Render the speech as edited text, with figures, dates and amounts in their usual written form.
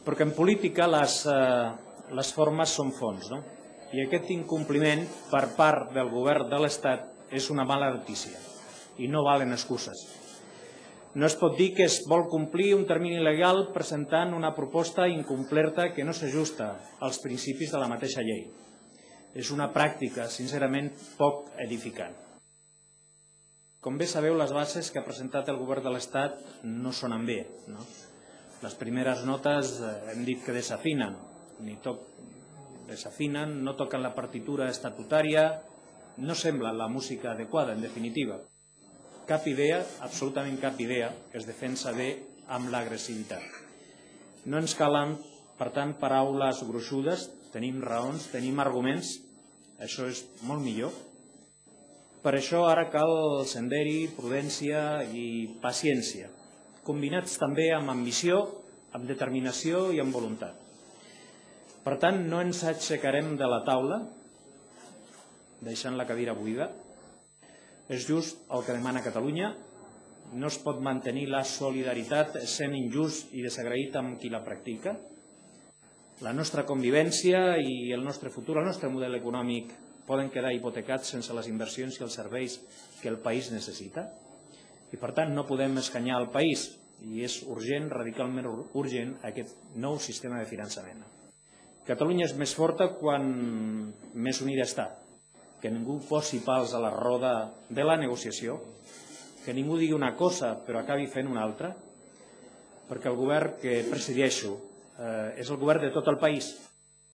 Perquè en política les formes són fons, no? I aquest incompliment per part del govern de l'Estat és una mala notícia i no valen excuses. No es pot dir que es vol complir un termini legal presentant una proposta incomplerta que no s'ajusta als principis de la mateixa llei. És una pràctica, sincerament, poc edificant. Com bé sabeu, les bases que ha presentat el govern de l'Estat no sonen bé, no? Les primeres notes hem dit que desafinen, no toquen la partitura estatutària, no sembla la música adequada, en definitiva. Cap idea, absolutament cap idea, que es defensa bé amb l'agressivitat. No ens calen, per tant, paraules gruixudes, tenim raons, tenim arguments, això és molt millor. Per això ara cal senderi, prudència i paciència, combinats també amb ambició, amb determinació i amb voluntat. Per tant, no ens aixecarem de la taula, deixant la cadira buida. És just el que demana Catalunya. No es pot mantenir la solidaritat sent injust i desagraït amb qui la practica. La nostra convivència i el nostre futur, el nostre model econòmic poden quedar hipotecats sense les inversions i els serveis que el país necessita. I per tant no podem escanyar el país i és urgent, radicalment urgent, aquest nou sistema de finançament. Catalunya és més forta quan més unida està. Que ningú posi pals a la roda de la negociació, que ningú digui una cosa però acabi fent una altra, perquè el govern que presideixo és el govern de tot el país.